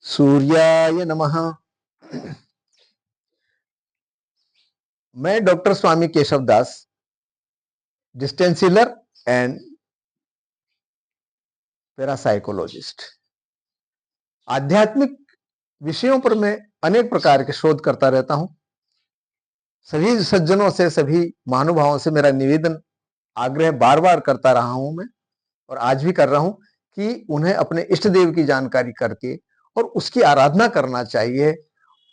सूर्याय नमः। मैं doctor Swami Keshav Das, distance healer and parapsychologist. आध्यात्मिक विषयों पर मैं अनेक प्रकार के शोध करता रहता हूं। सभी सज्जनों से, सभी महानुभावों से मेरा निवेदन, आग्रह बार बार करता रहा हूं मैं, और आज भी कर रहा हूं कि उन्हें अपने इष्ट देव की जानकारी करके और उसकी आराधना करना चाहिए।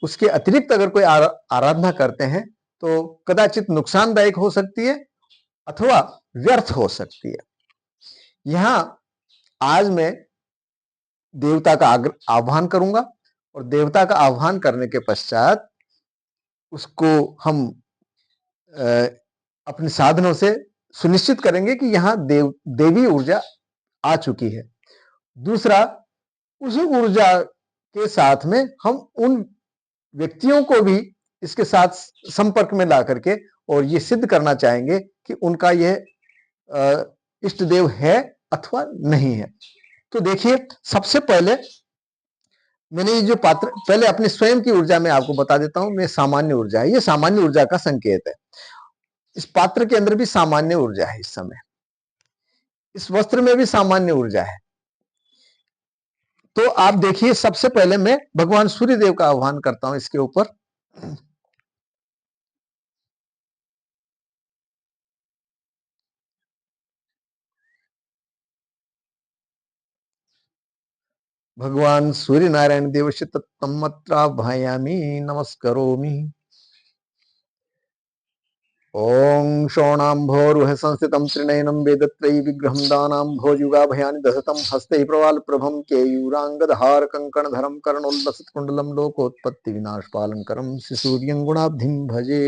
उसके अतिरिक्त अगर कोई आराधना करते हैं तो कदाचित नुकसानदायक हो सकती है अथवा व्यर्थ हो सकती है। यहां आज मैं देवता का आह्वान करूंगा, और देवता का आह्वान करने के पश्चात उसको हम अपने साधनों से सुनिश्चित करेंगे कि यहां देवी ऊर्जा आ चुकी है। दूसरा, उस ऊर्जा के साथ में हम उन व्यक्तियों को भी इसके साथ संपर्क में ला करके और ये सिद्ध करना चाहेंगे कि उनका यह इष्ट देव है अथवा नहीं है। तो देखिए, सबसे पहले मैंने ये जो पात्र, पहले अपनी स्वयं की ऊर्जा में आपको बता देता हूं। मैं सामान्य ऊर्जा है, ये सामान्य ऊर्जा का संकेत है। इस पात्र के अंदर भी सामान्य ऊर्जा है, इस समय इस वस्त्र में भी सामान्य ऊर्जा है। तो आप देखिए, सबसे पहले मैं भगवान सूर्य देव का आह्वान करता हूं इसके ऊपर। भगवान सूर्य नारायण देवस्य तत्तमत्राभयामि नमस्करोमि। ओं शोणाम्भोरुह संस्थितं त्रिनयनं वेदत्रयी विग्रहं दानाम्भोजुगाभयानि दशतं हस्ते प्रवालप्रभं केयूराङ्गदहार कङ्कणधरं कर्णोल्लसत्कुण्डलं लोकोत्पत्ति विनाशपालनकरं श्रीसूर्यं गुणाब्धिं भजे।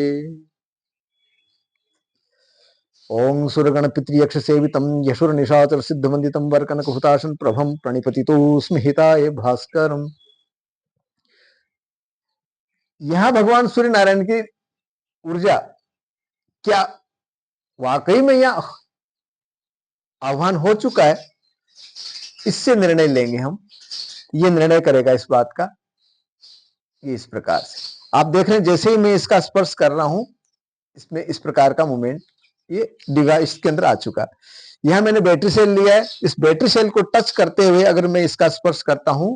ओं सुरगण पितृयक्ष सेवितं यशुरनिशाचर सिद्धवन्दितं वरकनकहुताशन प्रभं प्रणिपतितोऽस्मि हिताय भास्करम्। यहां भगवान सूर्य नारायण की ऊर्जा, क्या वाकई में यह आह्वान हो चुका है? इससे निर्णय लेंगे हम। ये निर्णय करेगा इस बात का कि इस प्रकार से आप देख रहे हैं, जैसे ही मैं इसका स्पर्श कर रहा हूं, इसमें इस प्रकार का मूवमेंट, ये डिवाइस के अंदर आ चुका है। यहां मैंने बैटरी सेल लिया है। इस बैटरी सेल को टच करते हुए अगर मैं इसका स्पर्श करता हूं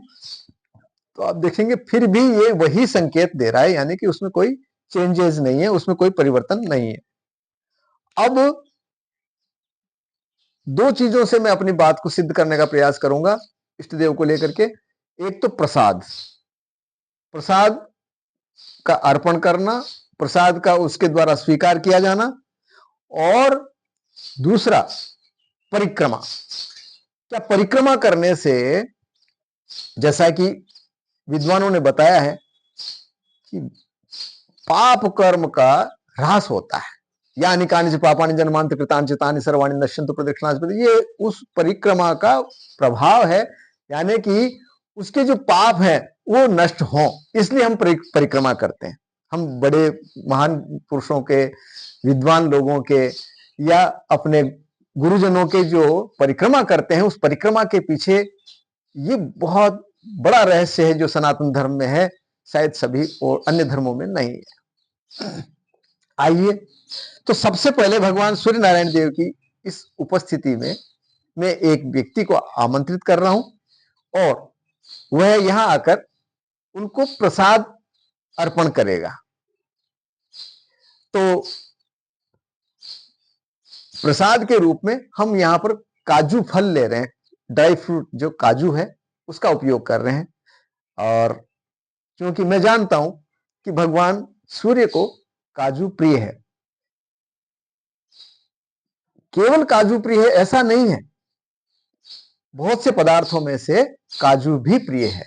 तो आप देखेंगे फिर भी ये वही संकेत दे रहा है, यानी कि उसमें कोई चेंजेस नहीं है, उसमें कोई परिवर्तन नहीं है। अब दो चीजों से मैं अपनी बात को सिद्ध करने का प्रयास करूंगा इष्ट देव को लेकर के। एक तो प्रसाद, प्रसाद का अर्पण करना, प्रसाद का उसके द्वारा स्वीकार किया जाना, और दूसरा परिक्रमा। क्या परिक्रमा करने से, जैसा कि विद्वानों ने बताया है कि पाप कर्म का ह्रास होता है। यानी कानि पापानि जन्मांत कृतानि चितानि सर्वाणि नश्यन्तु प्रदक्षिणास्पद, ये उस परिक्रमा का प्रभाव है। यानी कि उसके जो पाप है वो नष्ट हो, इसलिए हम परिक्रमा करते हैं। हम बड़े महान पुरुषों के, विद्वान लोगों के, या अपने गुरुजनों के जो परिक्रमा करते हैं, उस परिक्रमा के पीछे ये बहुत बड़ा रहस्य है जो सनातन धर्म में है, शायद सभी और अन्य धर्मों में नहीं है। आइए, तो सबसे पहले भगवान सूर्य नारायण देव की इस उपस्थिति में मैं एक व्यक्ति को आमंत्रित कर रहा हूं, और वह यहां आकर उनको प्रसाद अर्पण करेगा। तो प्रसाद के रूप में हम यहां पर काजू फल ले रहे हैं, ड्राई फ्रूट जो काजू है उसका उपयोग कर रहे हैं। और क्योंकि मैं जानता हूं कि भगवान सूर्य को काजू प्रिय है। केवल काजू प्रिय है ऐसा नहीं है, बहुत से पदार्थों में से काजू भी प्रिय है।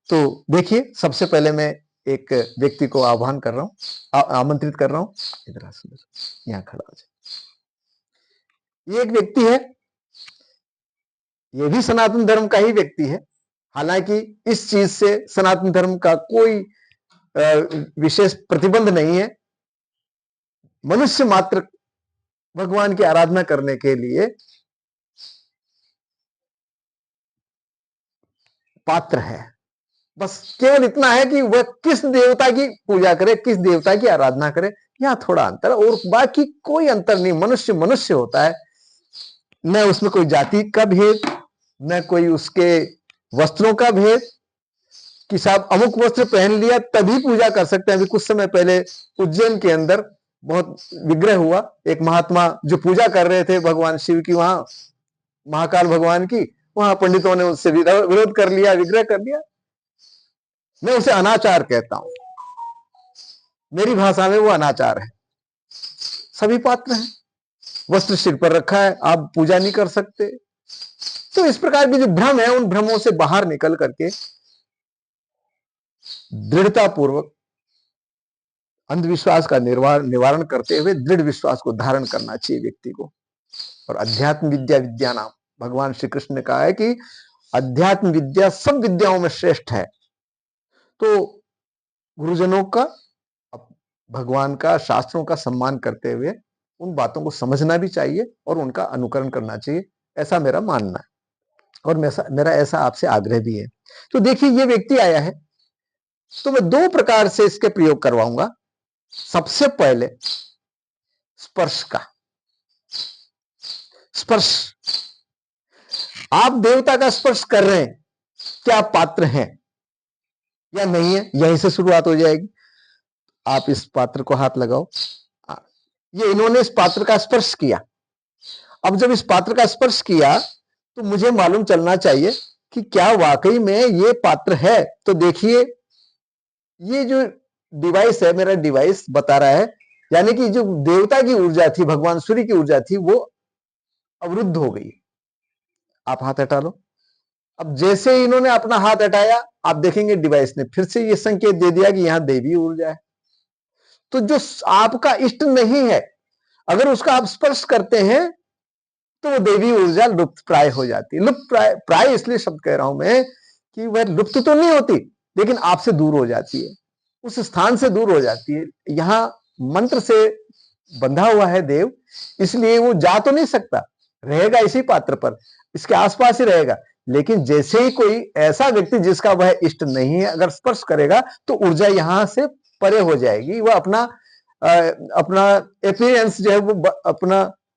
तो देखिए, सबसे पहले मैं एक व्यक्ति को आह्वान कर रहा हूं, आमंत्रित कर रहा हूं। इधर यहां खड़ा हो जाए। ये एक व्यक्ति है, ये भी सनातन धर्म का ही व्यक्ति है। हालांकि इस चीज से सनातन धर्म का कोई विशेष प्रतिबंध नहीं है। मनुष्य मात्र भगवान की आराधना करने के लिए पात्र है। बस केवल इतना है कि वह किस देवता की पूजा करे, किस देवता की आराधना करे, यहां थोड़ा अंतर, और बाकी कोई अंतर नहीं। मनुष्य मनुष्य होता है, न उसमें कोई जाति का भेद, न कोई उसके वस्त्रों का भेद कि साहब अमुक वस्त्र पहन लिया तभी पूजा कर सकते हैं। अभी कुछ समय पहले उज्जैन के अंदर बहुत विग्रह हुआ, एक महात्मा जो पूजा कर रहे थे भगवान शिव की, वहां महाकाल भगवान की, वहां पंडितों ने उससे विरोध कर लिया, विग्रह कर लिया। मैं उसे अनाचार कहता हूं, मेरी भाषा में वो अनाचार है। सभी पात्र हैं, वस्त्र सिर पर रखा है, आप पूजा नहीं कर सकते। तो इस प्रकार के जो भ्रम है, उन भ्रमों से बाहर निकल करके दृढ़ता पूर्वक अंधविश्वास का निवारण करते हुए दृढ़ विश्वास को धारण करना चाहिए व्यक्ति को। और अध्यात्म विद्या विद्या नाम, भगवान श्री कृष्ण ने कहा है कि अध्यात्म विद्या सब विद्याओं में श्रेष्ठ है। तो गुरुजनों का, भगवान का, शास्त्रों का सम्मान करते हुए उन बातों को समझना भी चाहिए और उनका अनुकरण करना चाहिए, ऐसा मेरा मानना है, और मेरा ऐसा आपसे आग्रह भी है। तो देखिए, ये व्यक्ति आया है, तो मैं दो प्रकार से इसके प्रयोग करवाऊंगा। सबसे पहले स्पर्श का। स्पर्श, आप देवता का स्पर्श कर रहे हैं, क्या पात्र हैं या नहीं है, यहीं से शुरुआत हो जाएगी। आप इस पात्र को हाथ लगाओ, ये इन्होंने इस पात्र का स्पर्श किया। अब जब इस पात्र का स्पर्श किया तो मुझे मालूम चलना चाहिए कि क्या वाकई में ये पात्र है। तो देखिए, ये जो डिवाइस है, मेरा डिवाइस बता रहा है, यानी कि जो देवता की ऊर्जा थी, भगवान सूर्य की ऊर्जा थी, वो अवरुद्ध हो गई। आप हाथ हटा लो। अब जैसे ही इन्होंने अपना हाथ हटाया, आप देखेंगे डिवाइस ने फिर से ये संकेत दे दिया कि यहां दैवी ऊर्जा है। तो जो आपका इष्ट नहीं है, अगर उसका आप स्पर्श करते हैं तो वो देवी ऊर्जा लुप्त प्राय हो जाती है। लुप्त प्राय इसलिए शब्द कह रहा हूं मैं कि वह लुप्त तो नहीं होती, लेकिन आपसे दूर हो जाती है, उस स्थान से दूर हो जाती है। यहां मंत्र से बंधा हुआ है देव, इसलिए वो जा तो नहीं सकता, रहेगा इसी पात्र पर, इसके आसपास ही रहेगा। लेकिन जैसे ही कोई ऐसा व्यक्ति जिसका वह इष्ट नहीं है अगर स्पर्श करेगा, तो ऊर्जा यहां से परे हो जाएगी। वह अपना अपीयरेंस जो है वो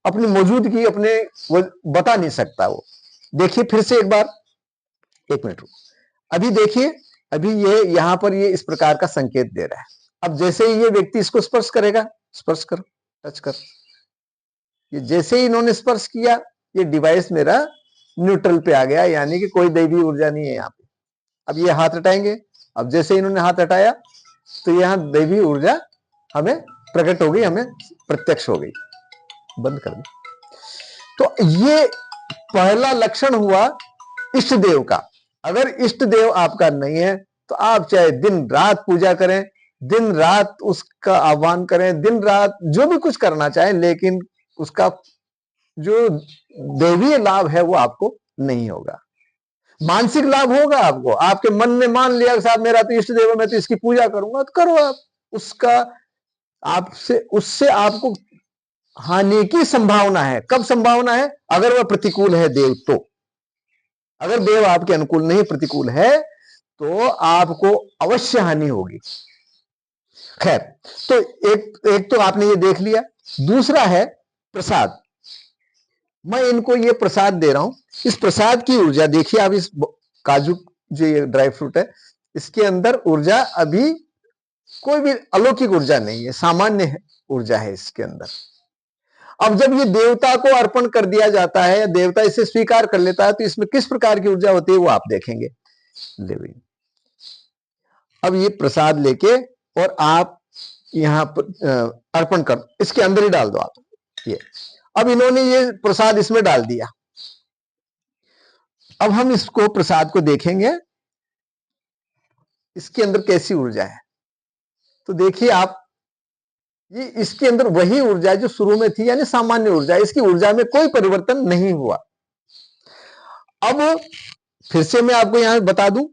अपनी मौजूदगी अपने वो बता नहीं सकता। वो देखिए फिर से एक बार, एक मिनट अभी देखिए, अभी ये यहां पर ये इस प्रकार का संकेत दे रहा है। अब जैसे ही ये व्यक्ति इसको स्पर्श करेगा, स्पर्श करो, टच कर, ये जैसे ही इन्होंने स्पर्श किया, ये डिवाइस मेरा न्यूट्रल पे आ गया, यानी कि कोई दैवी ऊर्जा नहीं है यहाँ पे। अब ये हाथ हटाएंगे, अब जैसे इन्होंने हाथ हटाया तो यहां दैवी ऊर्जा हमें प्रकट हो गई, हमें प्रत्यक्ष हो गई। बंद कर दो। तो ये पहला लक्षण हुआ इष्ट देव का। अगर इष्ट देव आपका नहीं है तो आप चाहे दिन रात पूजा करें, दिन रात उसका आह्वान करें, दिन रात जो भी कुछ करना चाहें, लेकिन उसका जो दैवीय लाभ है वो आपको नहीं होगा। मानसिक लाभ होगा आपको, आपके मन ने मान लिया साहब मेरा तो इष्ट देव है, मैं तो इसकी पूजा करूंगा, तो करो आप। उसका आपसे उससे आपको हानि की संभावना है। कब संभावना है? अगर वह प्रतिकूल है देव तो। अगर देव आपके अनुकूल नहीं, प्रतिकूल है, तो आपको अवश्य हानि होगी। खैर, तो एक तो आपने ये देख लिया। दूसरा है प्रसाद। मैं इनको ये प्रसाद दे रहा हूं, इस प्रसाद की ऊर्जा देखिए आप, इस काजू जो ये ड्राई फ्रूट है, इसके अंदर ऊर्जा अभी कोई भी अलौकिक ऊर्जा नहीं है, सामान्य ऊर्जा है इसके अंदर। अब जब ये देवता को अर्पण कर दिया जाता है, देवता इसे स्वीकार कर लेता है, तो इसमें किस प्रकार की ऊर्जा होती है वो आप देखेंगे। अब ये प्रसाद लेके और आप यहां पर अर्पण कर, इसके अंदर ही डाल दो आप ये। अब इन्होंने ये प्रसाद इसमें डाल दिया। अब हम इसको प्रसाद को देखेंगे, इसके अंदर कैसी ऊर्जा है। तो देखिए आप, ये इसके अंदर वही ऊर्जा जो शुरू में थी, यानी सामान्य ऊर्जा। इसकी ऊर्जा में कोई परिवर्तन नहीं हुआ। अब फिर से मैं आपको यहां बता दूं,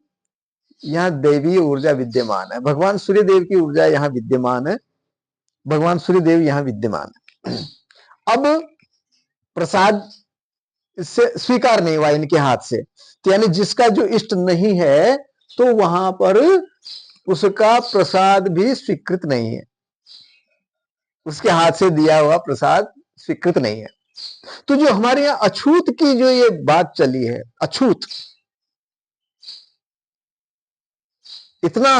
यहां दैवीय ऊर्जा विद्यमान है, भगवान सूर्य देव की ऊर्जा यहां विद्यमान है, भगवान सूर्य देव यहां विद्यमान है। अब प्रसाद इससे स्वीकार नहीं हुआ इनके हाथ से, तो यानी जिसका जो इष्ट नहीं है तो वहां पर उसका प्रसाद भी स्वीकृत नहीं है, उसके हाथ से दिया हुआ प्रसाद स्वीकृत नहीं है। तो जो हमारे यहां अछूत की जो ये बात चली है, अछूत, इतना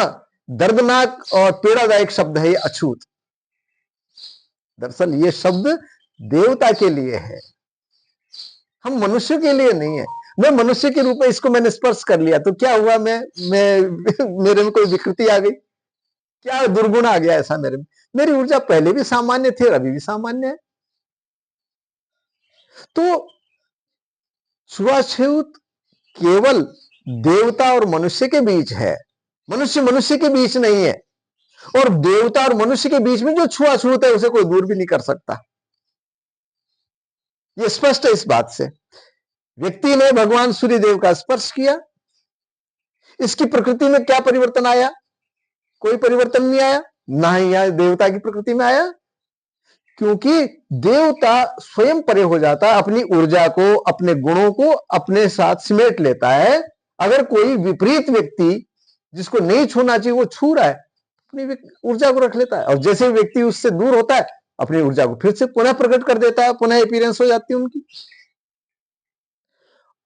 दर्दनाक और पीड़ादायक शब्द है ये अछूत। दरअसल ये शब्द देवता के लिए है, हम मनुष्य के लिए नहीं है। मैं मनुष्य के रूप में इसको मैंने स्पर्श कर लिया तो क्या हुआ, मैं मेरे में कोई विकृति आ गई, क्या दुर्गुण आ गया ऐसा मेरे में? मेरी ऊर्जा पहले भी सामान्य थी और अभी भी सामान्य है। तो छुआछूत केवल देवता और मनुष्य के बीच है, मनुष्य मनुष्य के बीच नहीं है। और देवता और मनुष्य के बीच में जो छुआछूत है उसे कोई दूर भी नहीं कर सकता, ये स्पष्ट है इस बात से। व्यक्ति ने भगवान सूर्यदेव का स्पर्श किया, इसकी प्रकृति में क्या परिवर्तन आया? कोई परिवर्तन नहीं आया, ना ही यह देवता की प्रकृति में आया, क्योंकि देवता स्वयं परे हो जाता, अपनी ऊर्जा को, अपने गुणों को अपने साथ सिमेट लेता है। अगर कोई विपरीत व्यक्ति जिसको नहीं छूना चाहिए वो छू रहा है, अपनी ऊर्जा को रख लेता है, और जैसे व्यक्ति उससे दूर होता है अपनी ऊर्जा को फिर से पुनः प्रकट कर देता है, पुनः अपीयरेंस हो जाती है उनकी।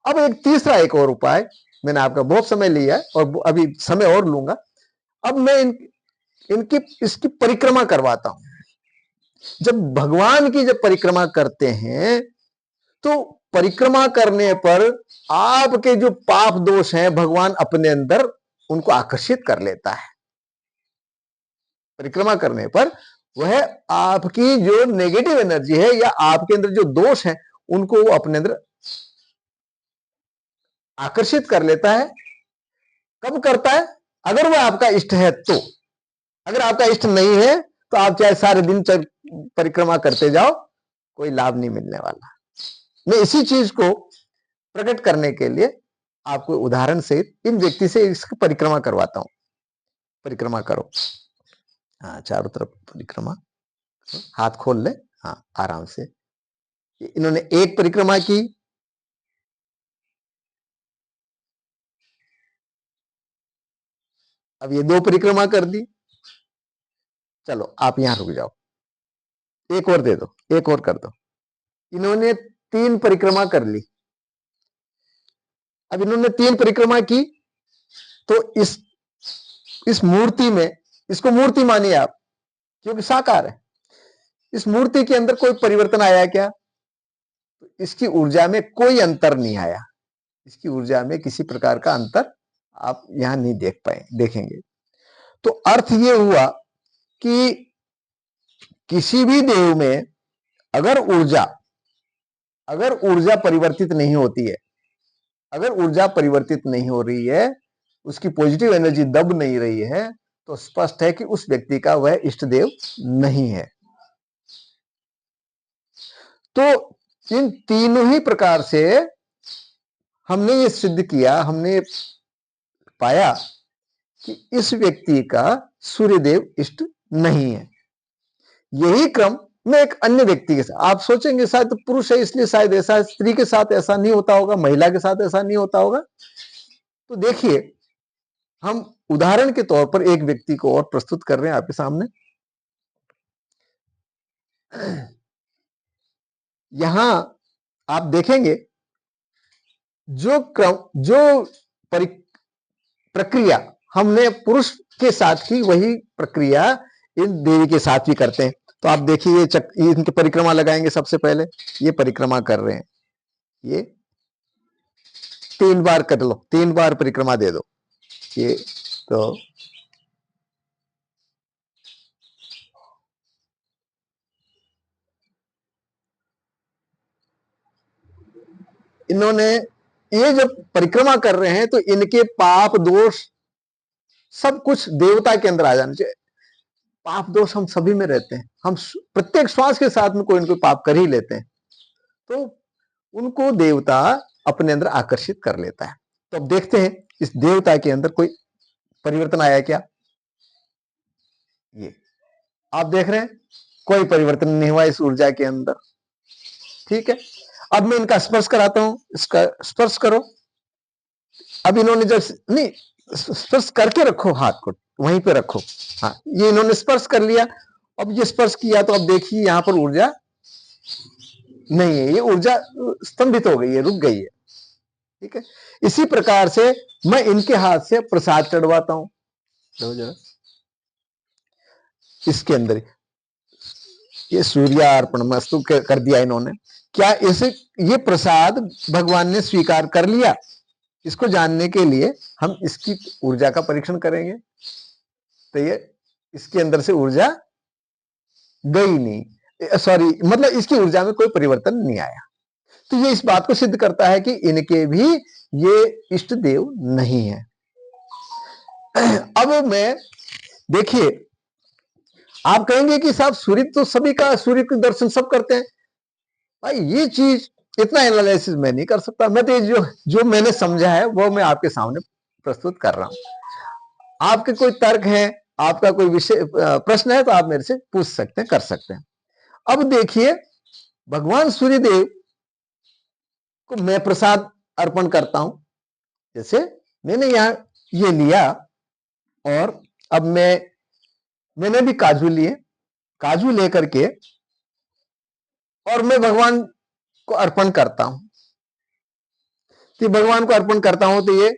अब एक तीसरा एक और उपाय, मैंने आपका बहुत समय लिया है और अभी समय और लूंगा। अब मैं इनकी इसकी परिक्रमा करवाता हूं। जब भगवान की जब परिक्रमा करते हैं तो परिक्रमा करने पर आपके जो पाप दोष हैं भगवान अपने अंदर उनको आकर्षित कर लेता है। परिक्रमा करने पर वह आपकी जो नेगेटिव एनर्जी है या आपके अंदर जो दोष है उनको वो अपने अंदर आकर्षित कर लेता है। कब करता है? अगर वह आपका इष्ट है तो। अगर आपका इष्ट नहीं है तो आप चाहे सारे दिन परिक्रमा करते जाओ, कोई लाभ नहीं मिलने वाला। मैं इसी चीज को प्रकट करने के लिए आपको उदाहरण से इन व्यक्ति से इसकी परिक्रमा करवाता हूं। परिक्रमा करो, हाँ, चारों तरफ परिक्रमा, हाथ खोल ले, हाँ, आराम से। इन्होंने एक परिक्रमा की, अब ये 2 परिक्रमा कर दी। चलो आप यहां रुक जाओ, एक और दे दो, एक और कर दो। इन्होंने 3 परिक्रमा कर ली। अब इन्होंने 3 परिक्रमा की तो इस मूर्ति में, इसको मूर्ति मानिए आप क्योंकि साकार है, इस मूर्ति के अंदर कोई परिवर्तन आया क्या? इसकी ऊर्जा में कोई अंतर नहीं आया, इसकी ऊर्जा में किसी प्रकार का अंतर आप यहां नहीं देख पाए, देखेंगे। तो अर्थ यह हुआ कि किसी भी देव में अगर ऊर्जा परिवर्तित नहीं होती है, अगर ऊर्जा परिवर्तित नहीं हो रही है, उसकी पॉजिटिव एनर्जी दब नहीं रही है, तो स्पष्ट है कि उस व्यक्ति का वह इष्ट देव नहीं है। तो इन तीनों ही प्रकार से हमने ये सिद्ध किया, हमने पाया कि इस व्यक्ति का सूर्यदेव इष्ट नहीं है। यही क्रम में एक अन्य व्यक्ति के साथ, आप सोचेंगे शायद तो पुरुष है इसलिए शायद ऐसा, स्त्री के साथ ऐसा नहीं होता होगा, महिला के साथ ऐसा नहीं होता होगा। तो देखिए, हम उदाहरण के तौर पर एक व्यक्ति को और प्रस्तुत कर रहे हैं आपके सामने। यहां आप देखेंगे जो क्रम, जो प्रक्रिया हमने पुरुष के साथ की, वही प्रक्रिया इन देवी के साथ भी करते हैं। तो आप देखिए ये इनकी परिक्रमा लगाएंगे। सबसे पहले ये परिक्रमा कर रहे हैं, ये 3 बार कर लो, 3 बार परिक्रमा दे दो। ये तो इन्होंने ये जब परिक्रमा कर रहे हैं तो इनके पाप दोष सब कुछ देवता के अंदर आ जाना चाहिए। पाप दोष हम सभी में रहते हैं, हम प्रत्येक श्वास के साथ में कोई ना कोई पाप कर ही लेते हैं, तो उनको देवता अपने अंदर आकर्षित कर लेता है। तो अब देखते हैं इस देवता के अंदर कोई परिवर्तन आया क्या। ये आप देख रहे हैं कोई परिवर्तन नहीं हुआ इस ऊर्जा के अंदर। ठीक है, अब मैं इनका स्पर्श कराता हूं, इसका स्पर्श करो। अब इन्होंने जब नहीं, स्पर्श करके रखो, हाथ को वहीं पे रखो। हाँ, ये इन्होंने स्पर्श कर लिया। अब ये स्पर्श किया तो अब देखिए यहां पर ऊर्जा नहीं है, ये ऊर्जा स्तंभित हो गई है, रुक गई है। ठीक है, इसी प्रकार से मैं इनके हाथ से प्रसाद चढ़वाता हूं। जरा इसके अंदर ये सूर्यार्पण मस्तु कर दिया इन्होंने। क्या इसे ये प्रसाद भगवान ने स्वीकार कर लिया? इसको जानने के लिए हम इसकी ऊर्जा का परीक्षण करेंगे। तो ये इसके अंदर से ऊर्जा गई नहीं, सॉरी, मतलब इसकी ऊर्जा में कोई परिवर्तन नहीं आया। तो ये इस बात को सिद्ध करता है कि इनके भी ये इष्ट देव नहीं है। अब मैं देखिए, आप कहेंगे कि साहब सूर्य तो सभी का, सूर्य के दर्शन सब करते हैं। भाई ये चीज इतना एनालिसिस मैं नहीं कर सकता। मैं तो जो मैंने समझा है वो मैं आपके सामने प्रस्तुत कर रहा हूं। आपके कोई तर्क है, आपका कोई विषय प्रश्न है तो आप मेरे से पूछ सकते हैं, कर सकते हैं। अब देखिए, भगवान सूर्यदेव को मैं प्रसाद अर्पण करता हूं। जैसे मैंने यहां ये लिया और अब मैंने भी काजू लिए, काजू लेकर के और मैं भगवान को अर्पण करता हूं। तो भगवान को अर्पण करता हूं तो ये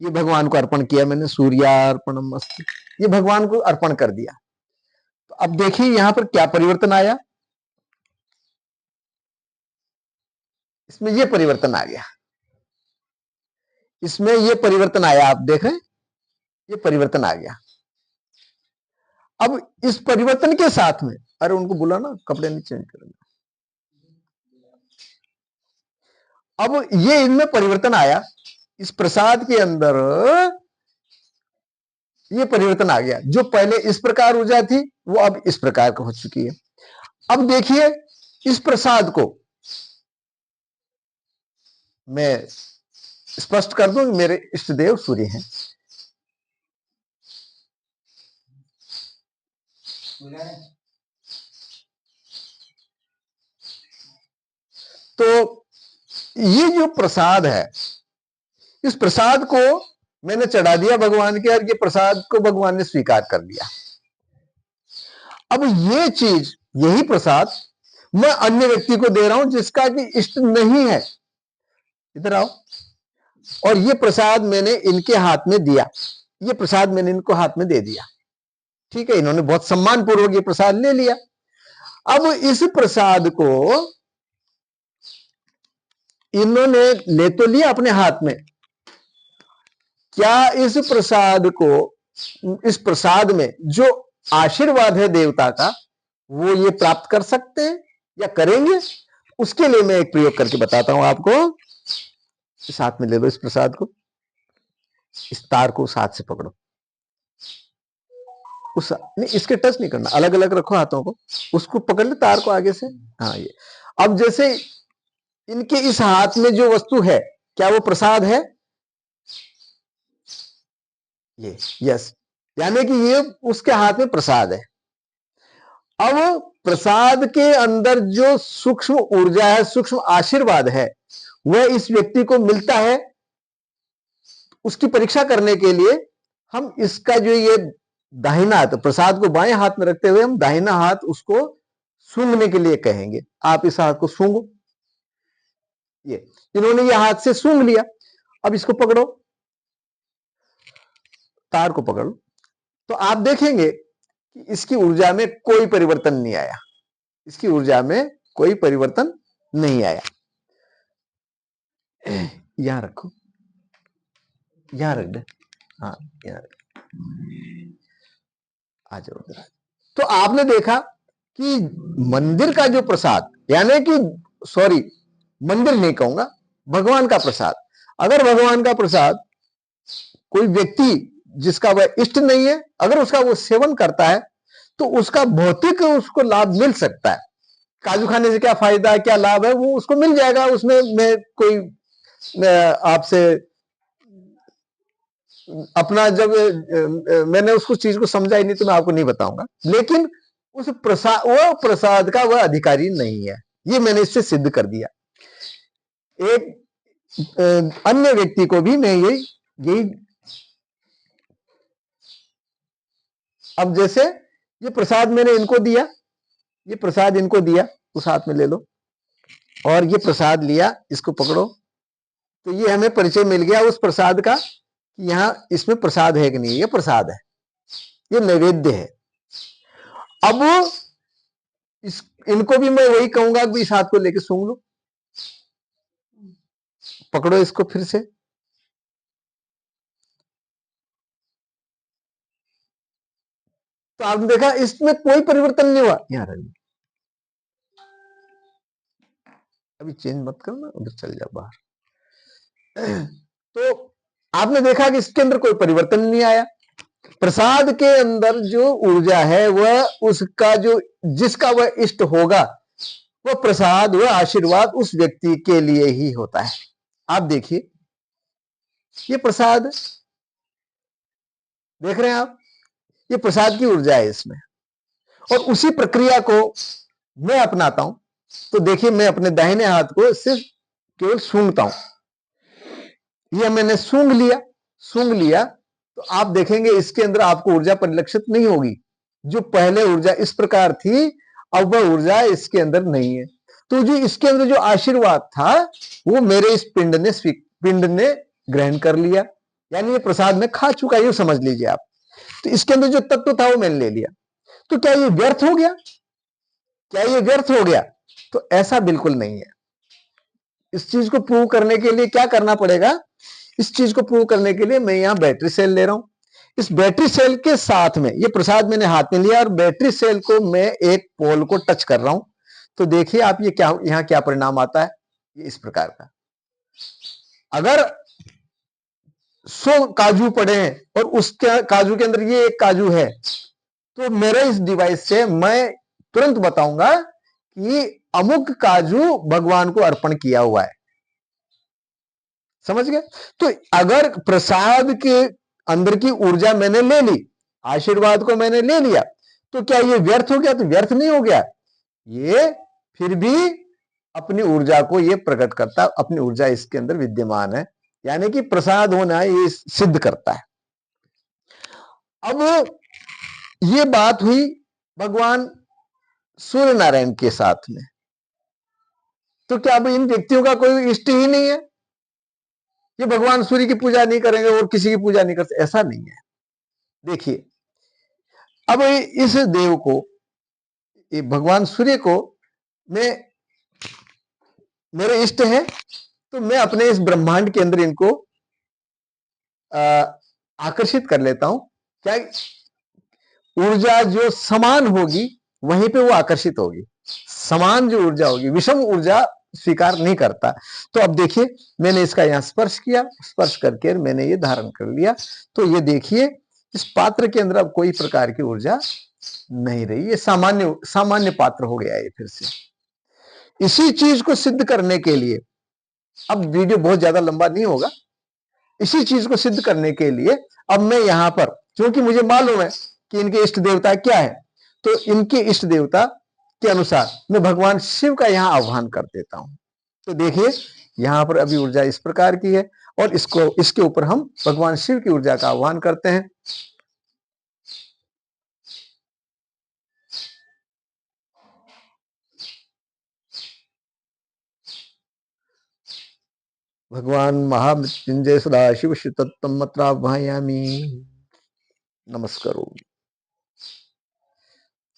भगवान को अर्पण किया मैंने, सूर्यार्पणम मस्तु, ये भगवान को अर्पण कर दिया। तो अब देखिए यहां पर क्या परिवर्तन आया, इसमें ये परिवर्तन आ गया, इसमें ये परिवर्तन आया, आप देख रहे हैं ये परिवर्तन आ गया। अब इस परिवर्तन के साथ में, अरे उनको बोला ना कपड़े नहीं चेंज करेंगे। अब ये इनमें परिवर्तन आया, इस प्रसाद के अंदर ये परिवर्तन आ गया। जो पहले इस प्रकार ऊर्जा थी वो अब इस प्रकार का हो चुकी है। अब देखिए, इस प्रसाद को मैं स्पष्ट कर दूं, मेरे इष्ट देव सूर्य हैं। तो ये जो प्रसाद है, इस प्रसाद को मैंने चढ़ा दिया भगवान के, और ये प्रसाद को भगवान ने स्वीकार कर लिया। अब ये चीज, यही प्रसाद मैं अन्य व्यक्ति को दे रहा हूं जिसका कि इष्ट नहीं है। इधर आओ। और ये प्रसाद मैंने इनके हाथ में दिया, ये प्रसाद मैंने इनको हाथ में दे दिया। ठीक है, इन्होंने बहुत सम्मान पूर्वक ये प्रसाद ले लिया। अब इस प्रसाद को इन्होंने ले तो लिया अपने हाथ में, क्या इस प्रसाद को, इस प्रसाद में जो आशीर्वाद है देवता का, वो ये प्राप्त कर सकते हैं या करेंगे? उसके लिए मैं एक प्रयोग करके बताता हूं आपको। इस हाथ में ले लो इस प्रसाद को, इस तार को उस हाथ से पकड़ो, उस नहीं, इसके टच नहीं करना, अलग अलग रखो हाथों को, उसको पकड़ ले तार को आगे से। हाँ, ये अब जैसे इनके इस हाथ में जो वस्तु है, क्या वो प्रसाद है? ये यस, यानी कि ये उसके हाथ में प्रसाद है। अब प्रसाद के अंदर जो सूक्ष्म ऊर्जा है, सूक्ष्म आशीर्वाद है, वह इस व्यक्ति को मिलता है। उसकी परीक्षा करने के लिए हम इसका जो ये दाहिना हाथ, प्रसाद को बाएं हाथ में रखते हुए हम दाहिना हाथ उसको सूंघने के लिए कहेंगे। आप इस हाथ को सूंघो। ये इन्होंने ये हाथ से सूंघ लिया। अब इसको पकड़ो, तार को पकड़ो, तो आप देखेंगे कि इसकी ऊर्जा में कोई परिवर्तन नहीं आया, इसकी ऊर्जा में कोई परिवर्तन नहीं आया। यहां रखो, यहां रख दे, हाँ यहां रख, आ जाओ उधर। तो आपने देखा कि मंदिर का जो प्रसाद, यानी कि सॉरी, मंदिर नहीं कहूंगा, भगवान का प्रसाद, अगर भगवान का प्रसाद कोई व्यक्ति जिसका वह इष्ट नहीं है, अगर उसका वो सेवन करता है तो उसका भौतिक उसको लाभ मिल सकता है। काजू खाने से क्या फायदा है, क्या लाभ है, वो उसको मिल जाएगा। उसमें मैं कोई आपसे अपना, जब मैंने उसको चीज को समझा ही नहीं तो मैं आपको नहीं बताऊंगा। लेकिन उस प्रसाद, वो प्रसाद का वह अधिकारी नहीं है, ये मैंने इससे सिद्ध कर दिया। एक अन्य व्यक्ति को भी मैं यही अब जैसे ये प्रसाद मैंने इनको दिया, ये प्रसाद इनको दिया, उस हाथ में ले लो, और ये प्रसाद लिया, इसको पकड़ो, तो ये हमें परिचय मिल गया उस प्रसाद का कि यहां इसमें प्रसाद है कि नहीं, ये प्रसाद है, ये नैवेद्य है। अब इनको भी मैं वही कहूंगा कि इस हाथ को लेके सूंघ लो, पकड़ो इसको फिर से, तो आपने देखा इसमें कोई परिवर्तन नहीं हुआ। यहां रख, अभी चेंज मत करना, उधर चल जा बाहर। तो आपने देखा कि इसके अंदर कोई परिवर्तन नहीं आया। प्रसाद के अंदर जो ऊर्जा है वह उसका जो जिसका वह इष्ट होगा, वह प्रसाद वह आशीर्वाद उस व्यक्ति के लिए ही होता है। आप देखिए ये प्रसाद देख रहे हैं आप, ये प्रसाद की ऊर्जा है इसमें, और उसी प्रक्रिया को मैं अपनाता हूं। तो देखिए मैं अपने दाहिने हाथ को सिर्फ केवल सूंघता हूं, ये मैंने सूंघ लिया, सूंघ लिया, तो आप देखेंगे इसके अंदर आपको ऊर्जा परिलक्षित नहीं होगी। जो पहले ऊर्जा इस प्रकार थी, अब वह ऊर्जा इसके अंदर नहीं है। तो जो इसके अंदर जो आशीर्वाद था वो मेरे इस पिंड ने ग्रहण कर लिया, यानी ये प्रसाद में खा चुका, ये समझ लीजिए आप। तो इसके अंदर जो तत्व था वो मैंने ले लिया। तो क्या ये व्यर्थ हो गया? क्या ये व्यर्थ हो गया? तो ऐसा बिल्कुल नहीं है। इस चीज को प्रूव करने के लिए क्या करना पड़ेगा? इस चीज को प्रूव करने के लिए मैं यहां बैटरी सेल ले रहा हूं। इस बैटरी सेल के साथ में ये प्रसाद मैंने हाथ में लिया और बैटरी सेल को मैं एक पोल को टच कर रहा हूं। तो देखिए आप ये क्या यहां क्या परिणाम आता है, ये इस प्रकार का। अगर 100 काजू पड़े हैं और उसके काजू के अंदर ये एक काजू है, तो मेरे इस डिवाइस से मैं तुरंत बताऊंगा कि अमुक काजू भगवान को अर्पण किया हुआ है। समझ गए? तो अगर प्रसाद के अंदर की ऊर्जा मैंने ले ली, आशीर्वाद को मैंने ले लिया, तो क्या ये व्यर्थ हो गया? तो व्यर्थ नहीं हो गया, ये फिर भी अपनी ऊर्जा को ये प्रकट करता, अपनी ऊर्जा इसके अंदर विद्यमान है, यानी कि प्रसाद होना ये सिद्ध करता है। अब ये बात हुई भगवान सूर्य नारायण के साथ में, तो क्या अब इन व्यक्तियों का कोई इष्ट ही नहीं है? ये भगवान सूर्य की पूजा नहीं करेंगे और किसी की पूजा नहीं करते, ऐसा नहीं है। देखिए अब इस देव को, ये भगवान सूर्य को मैं मेरे इष्ट है, तो मैं अपने इस ब्रह्मांड के अंदर इनको आकर्षित कर लेता हूं। क्या ऊर्जा जो समान होगी वहीं पे वो आकर्षित होगी, समान जो ऊर्जा होगी, विषम ऊर्जा स्वीकार नहीं करता। तो अब देखिए मैंने इसका यहां स्पर्श किया, स्पर्श करके मैंने ये धारण कर लिया। तो ये देखिए इस पात्र के अंदर अब कोई प्रकार की ऊर्जा नहीं रही, ये सामान्य सामान्य पात्र हो गया है फिर से। इसी चीज को सिद्ध करने के लिए, अब वीडियो बहुत ज्यादा लंबा नहीं होगा, इसी चीज को सिद्ध करने के लिए अब मैं यहां पर, क्योंकि मुझे मालूम है कि इनके इष्ट देवता क्या है, तो इनके इष्ट देवता के अनुसार मैं भगवान शिव का यहां आह्वान कर देता हूं। तो देखिए यहां पर अभी ऊर्जा इस प्रकार की है, और इसके ऊपर हम भगवान शिव की ऊर्जा का आह्वान करते हैं। भगवान महामृत्युंजय सदाशिव शिव तत्व मत्राह्वायामी। नमस्कार।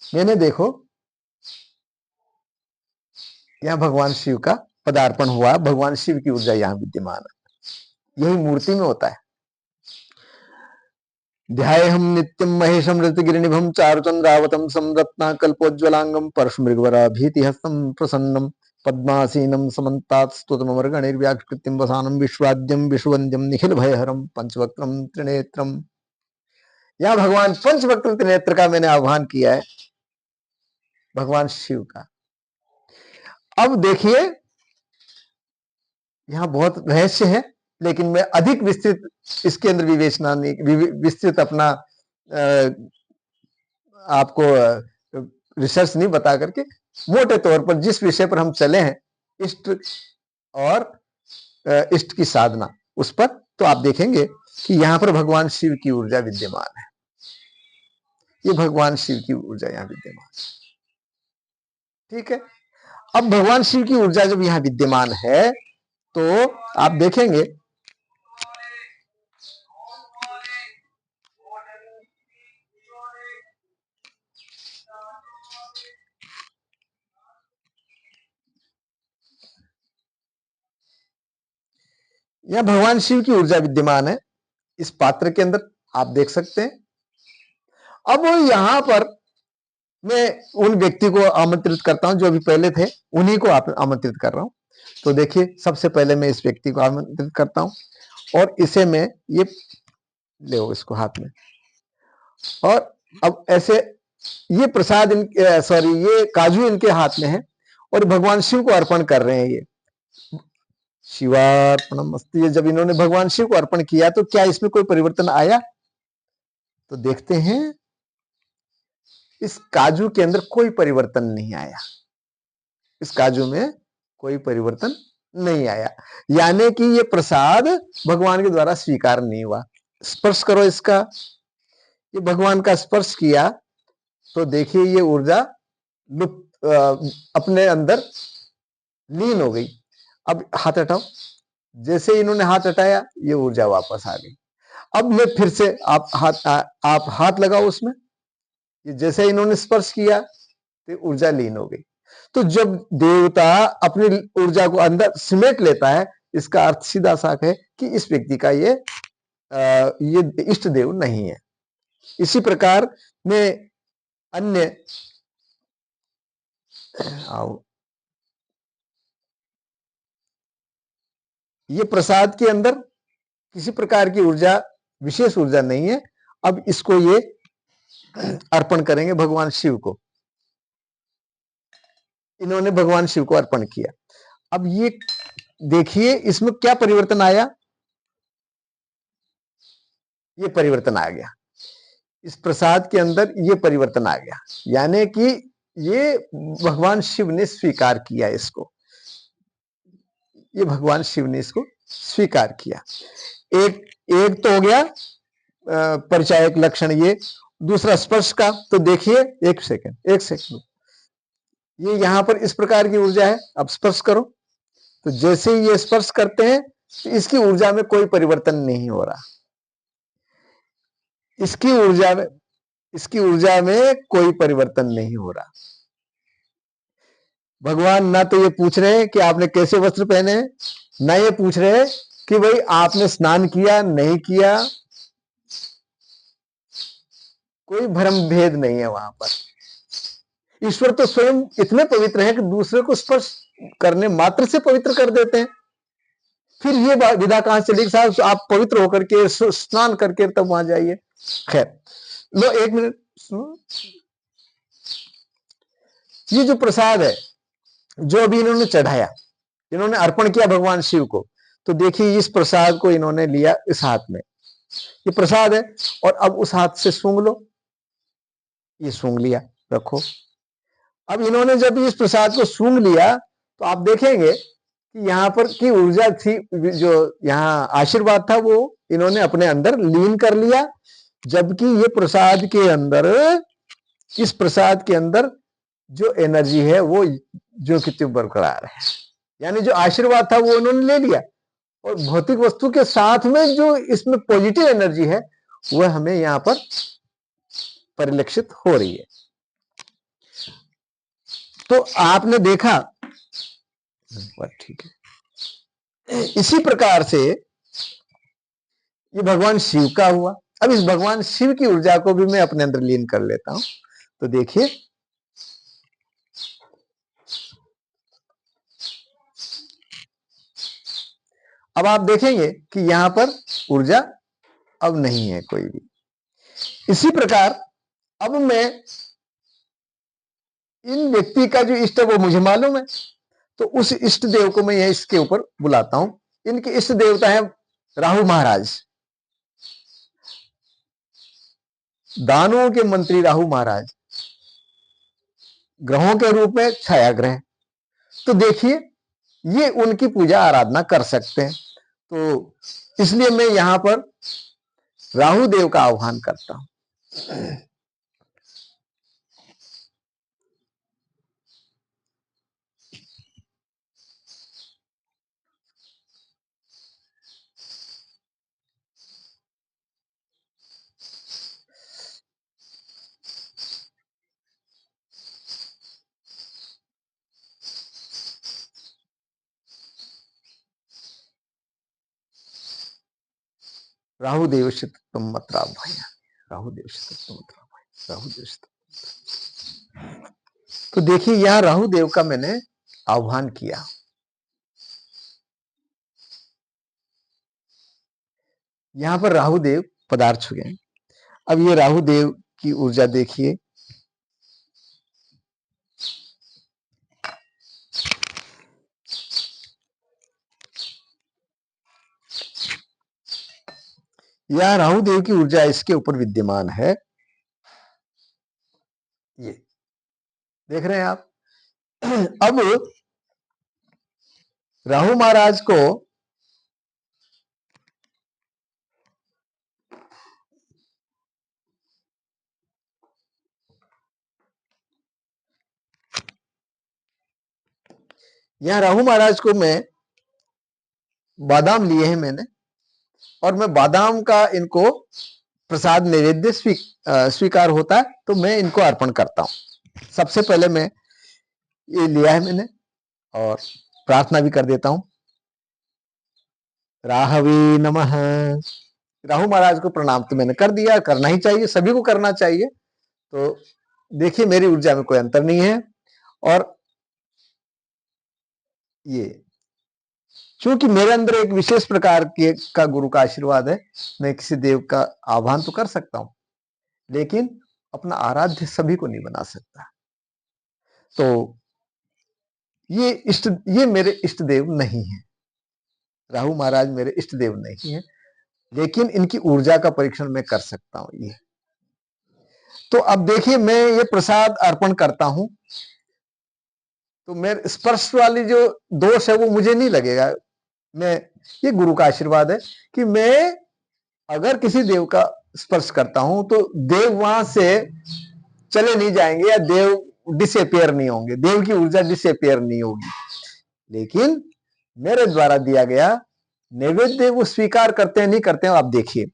मैंने देखो यहां भगवान शिव का पदार्पण हुआ, भगवान शिव की ऊर्जा यहां विद्यमान है, यही मूर्ति में होता है। ध्यायेहं नित्यं महेशं ऋतगिरिनिभं चारुचंद्रावतं संरत्ना कल्पोज्ज्वलांगं परशुमृगवरा भीतिहस्तं प्रसन्नं पद्मासीनं समन्तात् स्तुतमर्गणैर्व्याकृतिं वसानं विश्वाद्यं विश्ववन्द्यं निखिल भयहरं पंचवक्त्रं त्रिनेत्रं। यहां भगवान पंचवक्त्र त्रिनेत्र का मैंने आह्वान किया है, भगवान शिव का। अब देखिए यहां बहुत रहस्य है, लेकिन मैं अधिक विस्तृत इसके अंदर विवेचना नहीं, विस्तृत अपना आपको रिसर्च नहीं बता करके, मोटे तौर पर जिस विषय पर हम चले हैं, इष्ट और इष्ट की साधना, उस पर तो आप देखेंगे कि यहां पर भगवान शिव की ऊर्जा विद्यमान है। ये भगवान शिव की ऊर्जा यहाँ विद्यमान है। ठीक है, अब भगवान शिव की ऊर्जा जब यहाँ विद्यमान है तो आप देखेंगे यह भगवान शिव की ऊर्जा विद्यमान है इस पात्र के अंदर, आप देख सकते हैं। अब यहां पर मैं उन व्यक्ति को आमंत्रित करता हूं जो अभी पहले थे, उन्हीं को आप आमंत्रित कर रहा हूं। तो देखिए, सबसे पहले मैं इस व्यक्ति को आमंत्रित करता हूं और इसे मैं ये ले इसको हाथ में, और अब ऐसे ये प्रसाद ये काजू इनके हाथ में है और भगवान शिव को अर्पण कर रहे हैं। ये शिवार्पणमस्तु, ये जब इन्होंने भगवान शिव को अर्पण किया तो क्या इसमें कोई परिवर्तन आया? तो देखते हैं, इस काजू के अंदर कोई परिवर्तन नहीं आया। इस काजू में कोई परिवर्तन नहीं आया, यानी कि ये प्रसाद भगवान के द्वारा स्वीकार नहीं हुआ। स्पर्श करो इसका, ये भगवान का स्पर्श किया तो देखिए ये ऊर्जा अपने अंदर लीन हो गई। अब हाथ हटाओ, जैसे इन्होंने हाथ हटाया ये ऊर्जा वापस आ गई। अब मैं फिर से आप हाथ लगाओ उसमें, ये जैसे इन्होंने स्पर्श किया तो ऊर्जा लीन हो गई। तो जब देवता अपनी ऊर्जा को अंदर सिमेट लेता है, इसका अर्थ सीधा साफ है कि इस व्यक्ति का ये इष्ट देव नहीं है। इसी प्रकार में अन्य ये प्रसाद के अंदर किसी प्रकार की ऊर्जा, विशेष ऊर्जा नहीं है। अब इसको ये अर्पण करेंगे भगवान शिव को। इन्होंने भगवान शिव को अर्पण किया। अब ये देखिए इसमें क्या परिवर्तन आया, ये परिवर्तन आ गया। इस प्रसाद के अंदर ये परिवर्तन आ गया, यानी कि ये भगवान शिव ने स्वीकार किया इसको। ये भगवान शिव ने इसको स्वीकार किया। एक तो हो गया परिचायक लक्षण ये। दूसरा स्पर्श का, तो देखिए एक सेकंड, ये यहां पर इस प्रकार की ऊर्जा है। अब स्पर्श करो, तो जैसे ही ये स्पर्श करते हैं तो इसकी ऊर्जा में कोई परिवर्तन नहीं हो रहा। इसकी ऊर्जा में कोई परिवर्तन नहीं हो रहा। भगवान ना तो ये पूछ रहे हैं कि आपने कैसे वस्त्र पहने, ना ये पूछ रहे हैं कि भाई आपने स्नान किया नहीं किया। कोई भ्रम भेद नहीं है वहां पर। ईश्वर तो स्वयं इतने पवित्र है कि दूसरे को स्पर्श करने मात्र से पवित्र कर देते हैं। फिर ये विधा कहां से चली, साहब आप पवित्र होकर के स्नान करके तब वहां जाइए। खैर लो, एक मिनट सुनो। ये जो प्रसाद है जो अभी इन्होंने चढ़ाया, इन्होंने अर्पण किया भगवान शिव को, तो देखिए इस प्रसाद को इन्होंने लिया इस हाथ में, ये प्रसाद है, और अब उस हाथ से सूंघ लो। ये सूंघ लिया, रखो। अब इन्होंने जब इस प्रसाद को सूंघ लिया तो आप देखेंगे कि यहां पर की ऊर्जा थी, जो यहां आशीर्वाद था, वो इन्होंने अपने अंदर लीन कर लिया। जबकि ये प्रसाद के अंदर, इस प्रसाद के अंदर जो एनर्जी है वो जो कि बरकरार है, यानी जो आशीर्वाद था वो उन्होंने ले लिया, और भौतिक वस्तु के साथ में जो इसमें पॉजिटिव एनर्जी है वह हमें यहां पर परिलक्षित हो रही है। तो आपने देखा, ठीक है, इसी प्रकार से ये भगवान शिव का हुआ। अब इस भगवान शिव की ऊर्जा को भी मैं अपने अंदर लीन कर लेता हूं। तो देखिए अब आप देखेंगे कि यहां पर ऊर्जा अब नहीं है कोई भी। इसी प्रकार अब मैं इन व्यक्ति का जो इष्ट है वो मुझे मालूम है, तो उस इष्ट देव को मैं इसके ऊपर बुलाता हूं। इनके इष्ट देवता है राहु महाराज, दानों के मंत्री राहु महाराज, ग्रहों के रूप में छाया ग्रह। तो देखिए ये उनकी पूजा आराधना कर सकते हैं। तो इसलिए मैं यहां पर राहु देव का आह्वान करता हूं। राहु देवस्य तत्त्वं मत्रा भया, राहु देवस्य तत्त्वं मत्रा भया, राहु देवस्य। तो देखिए यहां राहु देव का मैंने आह्वान किया, यहां पर राहु देव पदार्थ हो गए। अब ये राहु देव की ऊर्जा देखिए, यह राहु देव की ऊर्जा इसके ऊपर विद्यमान है, ये देख रहे हैं आप। अब राहु महाराज को यहां राहु महाराज को मैं बादाम लिए हैं मैंने, और मैं बादाम का इनको प्रसाद नैवेद्य स्वीकार होता है तो मैं इनको अर्पण करता हूं। सबसे पहले मैं ये लिया है मैंने और प्रार्थना भी कर देता हूं। राहवे नमः। राहु महाराज को प्रणाम तो मैंने कर दिया, करना ही चाहिए, सभी को करना चाहिए। तो देखिए मेरी ऊर्जा में कोई अंतर नहीं है, और ये क्योंकि मेरे अंदर एक विशेष प्रकार के का गुरु का आशीर्वाद है, मैं किसी देव का आह्वान तो कर सकता हूं, लेकिन अपना आराध्य सभी को नहीं बना सकता। तो ये मेरे इष्ट देव नहीं है, राहु महाराज मेरे इष्ट देव नहीं है, लेकिन इनकी ऊर्जा का परीक्षण मैं कर सकता हूं। ये तो अब देखिए मैं ये प्रसाद अर्पण करता हूं, तो मेरे स्पर्श वाली जो दोष है वो मुझे नहीं लगेगा। मैं, ये गुरु का आशीर्वाद है कि मैं अगर किसी देव का स्पर्श करता हूं तो देव वहां से चले नहीं जाएंगे या देव डिसअपियर नहीं होंगे, देव की ऊर्जा डिसअपियर नहीं होगी, लेकिन मेरे द्वारा दिया गया नैवेद्य वो स्वीकार करते हैं नहीं करते हैं। आप देखिए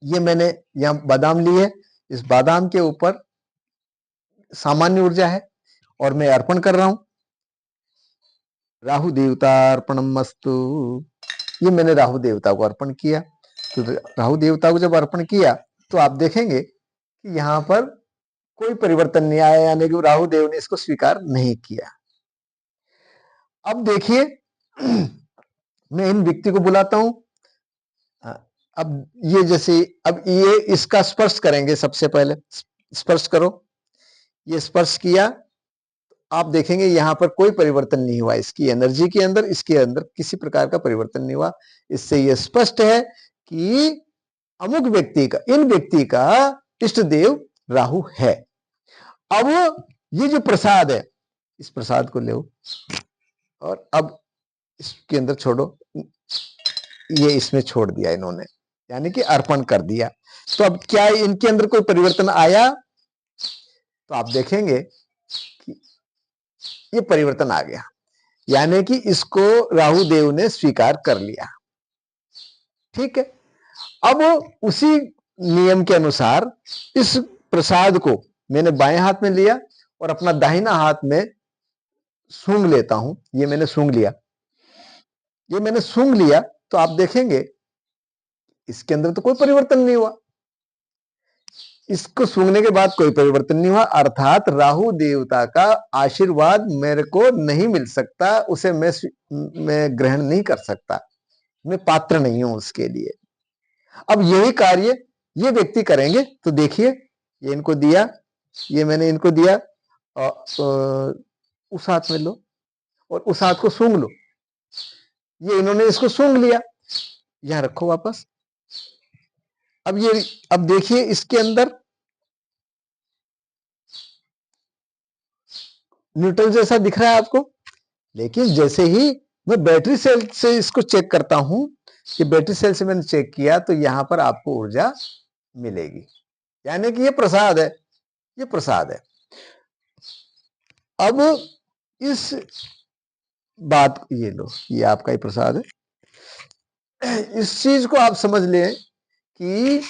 ये मैंने यहां बादाम ली है, इस बादाम के ऊपर सामान्य ऊर्जा है और मैं अर्पण कर रहा हूं। राहु देवता अर्पणम अस्तु, ये मैंने राहु देवता को अर्पण किया। तो राहु देवता को जब अर्पण किया तो आप देखेंगे कि यहां पर कोई परिवर्तन नहीं आया, यानी कि राहु देव ने इसको स्वीकार नहीं किया। अब देखिए मैं इन व्यक्ति को बुलाता हूं। अब ये जैसे अब ये इसका स्पर्श करेंगे, सबसे पहले स्पर्श करो, ये स्पर्श किया, आप देखेंगे यहां पर कोई परिवर्तन नहीं हुआ, इसकी एनर्जी के अंदर, इसके अंदर किसी प्रकार का परिवर्तन नहीं हुआ। इससे यह स्पष्ट है कि अमुक व्यक्ति का, इन व्यक्ति का इष्ट देव राहु है। अब ये जो प्रसाद है, इस प्रसाद को लो और अब इसके अंदर छोड़ो, ये इसमें छोड़ दिया इन्होंने, यानी कि अर्पण कर दिया। तो अब क्या इनके अंदर कोई परिवर्तन आया? तो आप देखेंगे कि ये परिवर्तन आ गया, यानी कि इसको राहु देव ने स्वीकार कर लिया। ठीक है, अब उसी नियम के अनुसार इस प्रसाद को मैंने बाएं हाथ में लिया और अपना दाहिना हाथ में सूंघ लेता हूं। ये मैंने सूंघ लिया, ये मैंने सूंघ लिया, तो आप देखेंगे इसके अंदर तो कोई परिवर्तन नहीं हुआ। इसको सूंघने के बाद कोई परिवर्तन नहीं हुआ, अर्थात राहु देवता का आशीर्वाद मेरे को नहीं मिल सकता, उसे मैं ग्रहण नहीं कर सकता, मैं पात्र नहीं हूं उसके लिए। अब यही कार्य ये व्यक्ति करेंगे। तो देखिए ये इनको दिया, ये मैंने इनको दिया, उस हाथ में लो और उस हाथ को सूंघ लो, ये इन्होंने इसको सूंघ लिया, यहां रखो वापस। अब देखिए इसके अंदर न्यूट्रल जैसा दिख रहा है आपको, लेकिन जैसे ही मैं बैटरी सेल से इसको चेक करता हूं, कि बैटरी सेल से मैंने चेक किया, तो यहां पर आपको ऊर्जा मिलेगी, यानी कि ये प्रसाद है, ये प्रसाद है। अब इस बात, ये लो, ये आपका ही प्रसाद है। इस चीज को आप समझ लें कि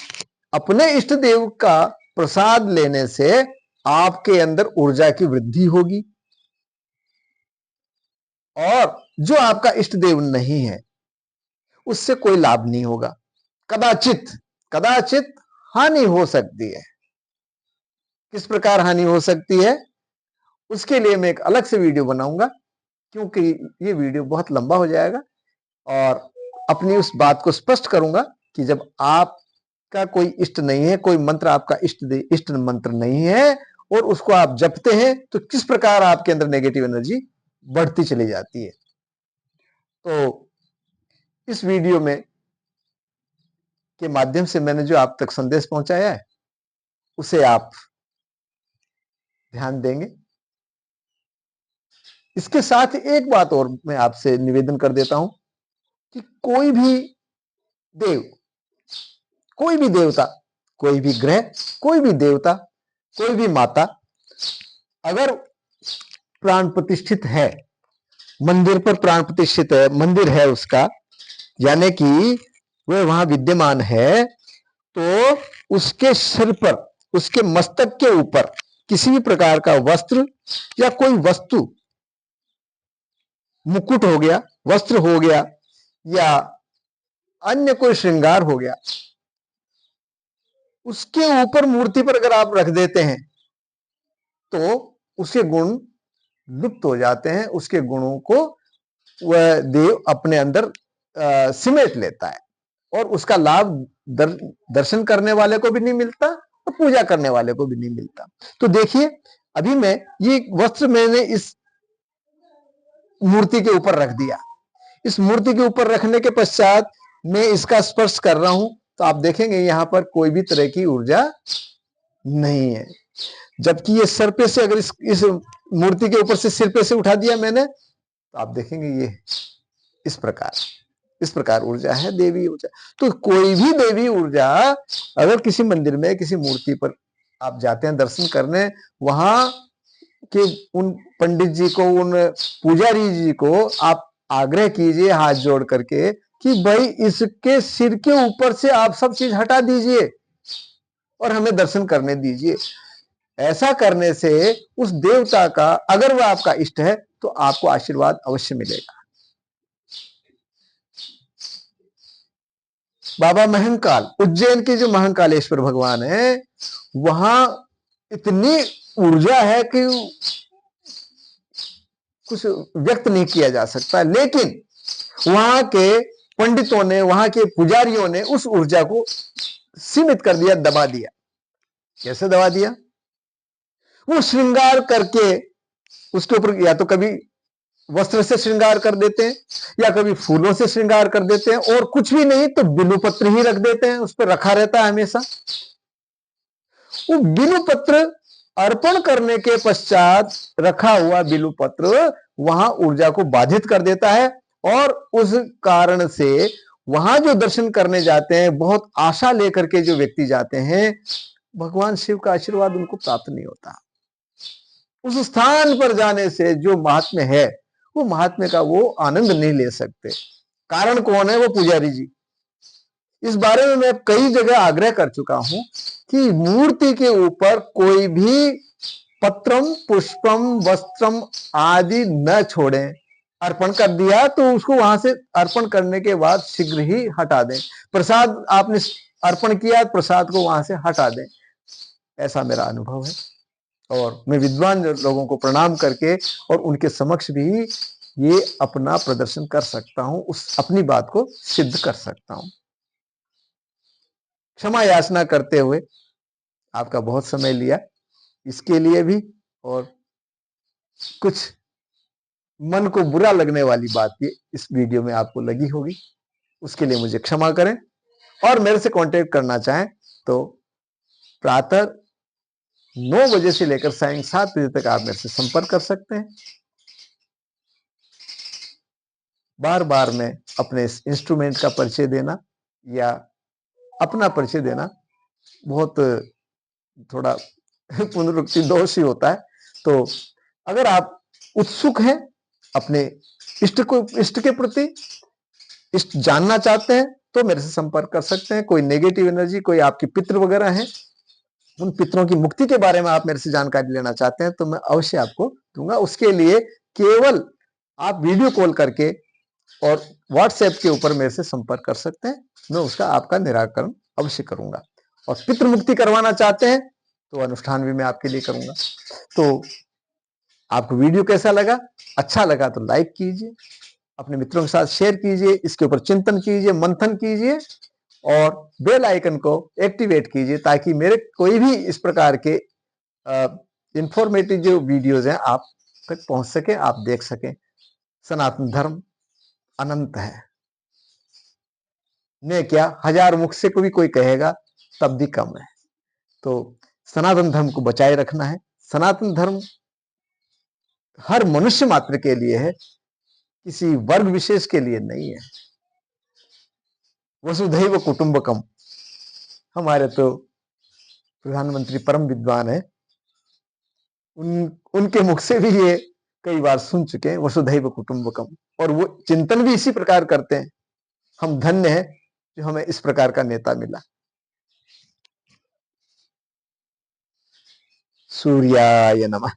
अपने इष्ट देव का प्रसाद लेने से आपके अंदर ऊर्जा की वृद्धि होगी, और जो आपका इष्ट देव नहीं है उससे कोई लाभ नहीं होगा। कदाचित कदाचित हानि हो सकती है। किस प्रकार हानि हो सकती है, उसके लिए मैं एक अलग से वीडियो बनाऊंगा, क्योंकि ये वीडियो बहुत लंबा हो जाएगा और अपनी उस बात को स्पष्ट करूंगा कि जब आपका कोई इष्ट नहीं है, कोई मंत्र आपका इष्ट मंत्र नहीं है और उसको आप जपते हैं, तो किस प्रकार आपके अंदर नेगेटिव एनर्जी बढ़ती चली जाती है। तो इस वीडियो में के माध्यम से मैंने जो आप तक संदेश पहुंचाया है, उसे आप ध्यान देंगे। इसके साथ एक बात और मैं आपसे निवेदन कर देता हूं कि कोई भी देव, कोई भी देवता, कोई भी ग्रह, कोई भी देवता, कोई भी माता अगर प्राण प्रतिष्ठित है, मंदिर पर प्राण प्रतिष्ठित है, मंदिर है उसका, यानी कि वह वहां विद्यमान है, तो उसके सिर पर, उसके मस्तक के ऊपर किसी भी प्रकार का वस्त्र या कोई वस्तु, मुकुट हो गया, वस्त्र हो गया या अन्य कोई श्रृंगार हो गया, उसके ऊपर मूर्ति पर अगर आप रख देते हैं तो उसके गुण लुप्त हो जाते हैं, उसके गुणों को वह देव अपने अंदर सिमेट लेता है और उसका लाभ दर्शन करने वाले को भी नहीं मिलता और पूजा करने वाले को भी नहीं मिलता। तो देखिए, अभी मैं ये वस्त्र मैंने इस मूर्ति के ऊपर रख दिया, इस मूर्ति के ऊपर रखने के पश्चात मैं इसका स्पर्श कर रहा हूं, तो आप देखेंगे यहां पर कोई भी तरह की ऊर्जा नहीं है। जबकि ये सर पे से, अगर इस मूर्ति के ऊपर से सिर पे से उठा दिया मैंने, तो आप देखेंगे ये इस प्रकार ऊर्जा है, देवी ऊर्जा। तो कोई भी देवी ऊर्जा अगर किसी मंदिर में, किसी मूर्ति पर आप जाते हैं दर्शन करने, वहां के उन पंडित जी को, उन पुजारी जी को आप आग्रह कीजिए हाथ जोड़ करके कि भाई इसके सिर के ऊपर से आप सब चीज हटा दीजिए और हमें दर्शन करने दीजिए। ऐसा करने से उस देवता का, अगर वह आपका इष्ट है, तो आपको आशीर्वाद अवश्य मिलेगा। बाबा महंकाल, उज्जैन के जो महंकालेश्वर भगवान है, वहां इतनी ऊर्जा है कि कुछ व्यक्त नहीं किया जा सकता, लेकिन वहां के पंडितों ने, वहां के पुजारियों ने उस ऊर्जा को सीमित कर दिया, दबा दिया। कैसे दबा दिया? वो श्रृंगार करके उसके ऊपर या तो कभी वस्त्र से श्रृंगार कर देते हैं या कभी फूलों से श्रृंगार कर देते हैं, और कुछ भी नहीं तो बिल्वपत्र ही रख देते हैं, उस पर रखा रहता है हमेशा। वो बिल्वपत्र अर्पण करने के पश्चात रखा हुआ बिल्वपत्र वहां ऊर्जा को बाधित कर देता है, और उस कारण से वहां जो दर्शन करने जाते हैं, बहुत आशा लेकर के जो व्यक्ति जाते हैं, भगवान शिव का आशीर्वाद उनको प्राप्त नहीं होता। उस स्थान पर जाने से जो महात्म्य है, वो महात्म्य का वो आनंद नहीं ले सकते। कारण कौन है? वो पुजारी जी। इस बारे में मैं कई जगह आग्रह कर चुका हूं कि मूर्ति के ऊपर कोई भी पत्रम, पुष्पम, वस्त्रम आदि न छोड़ें। अर्पण कर दिया तो उसको वहां से अर्पण करने के बाद शीघ्र ही हटा दें। प्रसाद आपने अर्पण किया, प्रसाद को वहां से हटा दें। ऐसा मेरा अनुभव है, और मैं विद्वान लोगों को प्रणाम करके और उनके समक्ष भी ये अपना प्रदर्शन कर सकता हूं, उस अपनी बात को सिद्ध कर सकता हूं। क्षमा याचना करते हुए आपका बहुत समय लिया इसके लिए भी, और कुछ मन को बुरा लगने वाली बात भी इस वीडियो में आपको लगी होगी, उसके लिए मुझे क्षमा करें। और मेरे से कांटेक्ट करना चाहें तो प्रातः 9 बजे से लेकर सायं 7 बजे तक आप मेरे से संपर्क कर सकते हैं। बार बार मैं अपने इस इंस्ट्रूमेंट का परिचय देना या अपना परिचय देना बहुत थोड़ा पुनरुक्ति दोष ही होता है। तो अगर आप उत्सुक हैं अपने इष्ट के प्रति, इष्ट जानना चाहते हैं, तो मेरे से संपर्क कर सकते हैं। कोई नेगेटिव एनर्जी, कोई आपके पितृ वगैरह हैं, उन पितरों की मुक्ति के बारे में आप मेरे से जानकारी लेना चाहते हैं, तो मैं अवश्य आपको दूंगा। उसके लिए केवल आप वीडियो कॉल करके और व्हाट्सएप के ऊपर मेरे से संपर्क कर सकते हैं, मैं उसका आपका निराकरण अवश्य करूंगा। और पितृ मुक्ति करवाना चाहते हैं तो अनुष्ठान भी मैं आपके लिए करूंगा। तो आपको वीडियो कैसा लगा? अच्छा लगा तो लाइक कीजिए, अपने मित्रों के साथ शेयर कीजिए, इसके ऊपर चिंतन कीजिए, मंथन कीजिए और बेल आइकन को एक्टिवेट कीजिए ताकि मेरे कोई भी इस प्रकार के इंफॉर्मेटिव जो वीडियोज हैं आप तक पहुंच सके, आप देख सकें। सनातन धर्म अनंत है, ने क्या हजार मुख से कोई कहेगा तब भी कम है। तो सनातन धर्म को बचाए रखना है। सनातन धर्म हर मनुष्य मात्र के लिए है, किसी वर्ग विशेष के लिए नहीं है। वसुधैव कुटुंबकम, हमारे तो प्रधानमंत्री परम विद्वान है, उनके मुख से भी ये कई बार सुन चुके हैं, वसुधैव कुटुंबकम, और वो चिंतन भी इसी प्रकार करते हैं। हम धन्य हैं जो हमें इस प्रकार का नेता मिला। सूर्याय नमः।